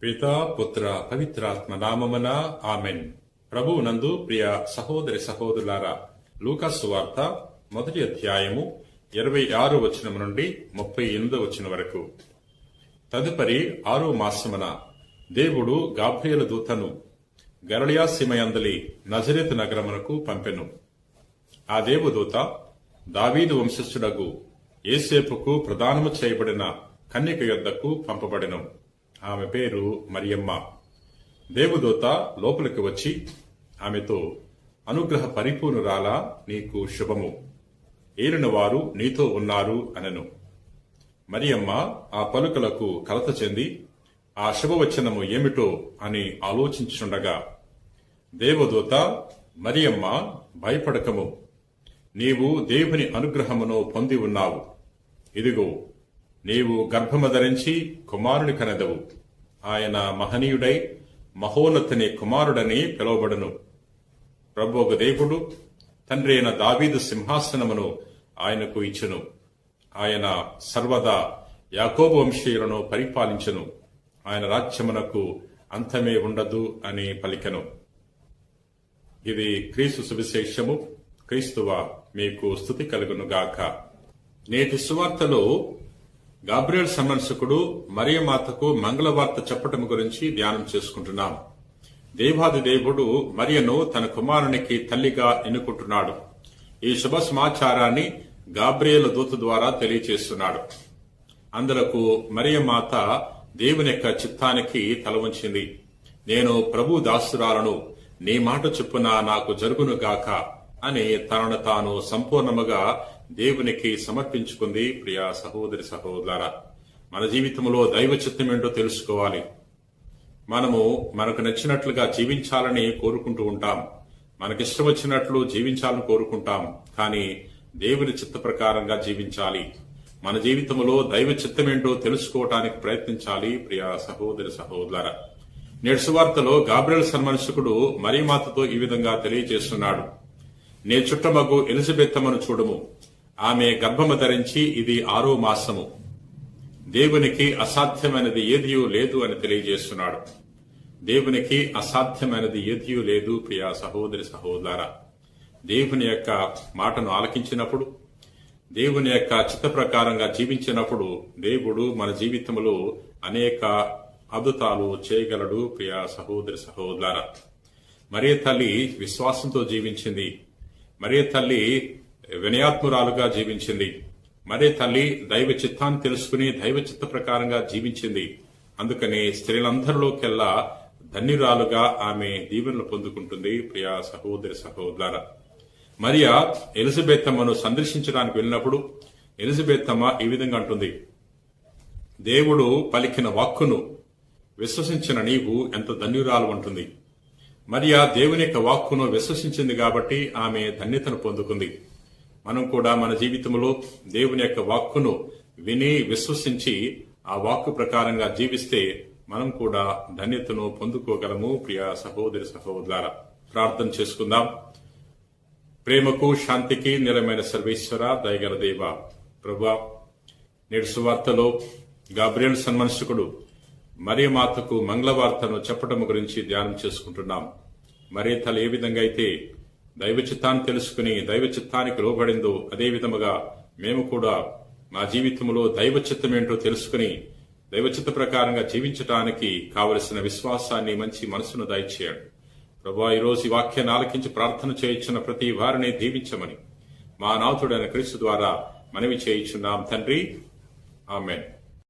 పితా పుత్ర పవిత్రాత్మ నామమున ఆమెన్. ప్రభువు నందు ప్రియ సహోదరి సహోదరులారా, లూకా సువార్త 1వ అధ్యాయము 26వ వచనం నుండి 38వ వచనం వరకు. తదుపరి 6వ మాసమున దేవుడు గాబ్రియేలు దూతను గలిలయ సీమయందలి నజరేతు నగరమునకు పంపెను. ఆ దేవదూత దావీదు వంశస్థుడగు యేసేపుకు ప్రదానము చేయబడిన కన్యక యొద్దకు పంపబడెను. ఆమె పేరు మరియమ్మ. దేవదూత లోపలికి వచ్చి ఆమెతో, అనుగ్రహ పరిపూర్ణురాలా, నీకు శుభము, ఏలిన వారు నీతో ఉన్నారు అనెను. మరియమ్మ ఆ పలుకలకు కలత చెంది ఆ శుభవచనము ఏమిటో అని ఆలోచించుండగా దేవదూత, మరియమ్మ, భయపడకము, నీవు దేవుని అనుగ్రహమును పొంది ఉన్నావు. ఇదిగో, నీవు గర్భము ధరించి కుమారుని కనెదవు. ఆయన మహనీయుడై మహోన్నతుని కుమారుడని పిలువబడును. ప్రభువు దేవుడు తండ్రి అయిన దావీదు సింహాసనమును ఆయనకు ఇచ్చును. ఆయన సర్వదా యాకోబు వంశీయులను పరిపాలించును. ఆయన రాజ్యమునకు అంతమే ఉండదు అని పలికెను. ఇది క్రీస్తు సువిశేషము. క్రీస్తువా మీకు స్తుతి కలుగునుగాక. నేటి సువార్తలో గాబ్రియేలు సన్మంచకుడు మరియమాతకు మంగళవార్త చెప్పటం గురించి ధ్యానం చేసుకుంటున్నాం. దేవాది దేవుడు మరియను తన కుమారునికి తల్లిగా ఎన్నుకుంటున్నాడు. ఈ శుభ సమాచారాన్ని గాబ్రియేలు దూత ద్వారా తెలియచేస్తున్నాడు. అందులకు మరియమాత దేవుని యొక్క చిత్తానికి తలవంచింది. నేను ప్రభు దాసురాలను, నీ మాట చొప్పున నాకు జరుగునుగాక అని తనను తాను సంపూర్ణముగా దేవునికి సమర్పించుకుంది. ప్రియా సహోదరి సహోదరులారా, మన జీవితంలో దైవ చిత్తం ఏంటో తెలుసుకోవాలి. మనము మనకు నచ్చినట్లుగా జీవించాలని కోరుకుంటూ ఉంటాం. మనకిష్టం వచ్చినట్లు జీవించాలని కోరుకుంటాం. కానీ దేవుని చిత్త ప్రకారంగా జీవించాలి. మన జీవితంలో దైవ చిత్తం ఏంటో తెలుసుకోవటానికి ప్రయత్నించాలి. ప్రియా సహోదరి సహోదరులారా, నేటి సువార్తలో గాబ్రియేలు సన్మంచకుడు మరియమాతతో ఈ విధంగా తెలియజేస్తున్నాడు. నీ చుట్టమగు ఎలిజబెత్తమ్మను చూడము, ఆమె గర్భము ధరించి ఇది 6వ మాసము. దేవునికి అసాధ్యమైనది ఏదియూ లేదు అని తెలియజేస్తున్నాడు. దేవునికి అసాధ్యమైనది ఏదియూ లేదు. ప్రియా సహోదరి సహోదరులారా, దేవుని యొక్క మాటను ఆలకించినప్పుడు, దేవుని యొక్క చిత్త ప్రకారంగా జీవించినప్పుడు దేవుడు మన జీవితంలో అనేక అద్భుతాలు చేయగలడు. ప్రియా సహోదరి సహోదరులారా, మరియ తల్లి విశ్వాసంతో జీవించింది. మరియ తల్లి వినయాత్మురాలుగా జీవించింది. మరియ తల్లి దైవ చిత్తాన్ని తెలుసుకుని దైవ చిత్త ప్రకారంగా జీవించింది. అందుకని స్త్రీలందరిలోకెల్లా ధన్యురాలుగా ఆమె దీవెనలు పొందుకుంటుంది. ప్రియా సహోదరి సహోదరులారా, మరియా ఎలిజబెత్తమ్మను సందర్శించడానికి వెళ్ళినప్పుడు ఎలిజబెత్తమ్మ ఈ విధంగా అంటుంది, దేవుడు పలికిన వాక్కును విశ్వసించిన నీవు ఎంత ధన్యురాలు అంటుంది. మరియా దేవుని యొక్క వాక్కును విశ్వసించింది కాబట్టి ఆమె ధన్యతను పొందుకుంది. మనం కూడా మన జీవితంలో దేవుని యొక్క వాక్కును విని విశ్వసించి ఆ వాక్కు ప్రకారంగా జీవిస్తే మనం కూడా ధన్యతను పొందుకోగలము. ప్రియా సహోదరి సహోదరులారా, ప్రార్థన చేసుకుందాం. ప్రేమకు శాంతికి నిలమైన సర్వేశ్వర, దయగల దేవ, ప్రభువా, నేడు సువార్తలో గాబ్రియేలు సన్మంచకుడు మరియమాతకు మంగళవార్తను చెప్పటం గురించి ధ్యానం చేసుకుంటున్నాం. మరియ తల్లి ఏ విధంగా అయితే దైవ చిత్తాన్ని తెలుసుకుని దైవ చిత్తానికి లోబడిందో, అదే విధముగా మేము కూడా మా జీవితంలో దైవ చిత్తం ఏంటో తెలుసుకుని దైవ చిత్త ప్రకారంగా జీవించటానికి కావలసిన విశ్వాసాన్ని, మంచి మనసును దయచేయండి. ప్రభువా, ఈరోజు ఈ వాక్యాన్ని ఆలకించి ప్రార్థన చేయించిన ప్రతి వారిని దీవించమని మా నాథుడైన క్రీస్తు ద్వారా మనవి చేయించున్నాం తండ్రి. ఆమేన్.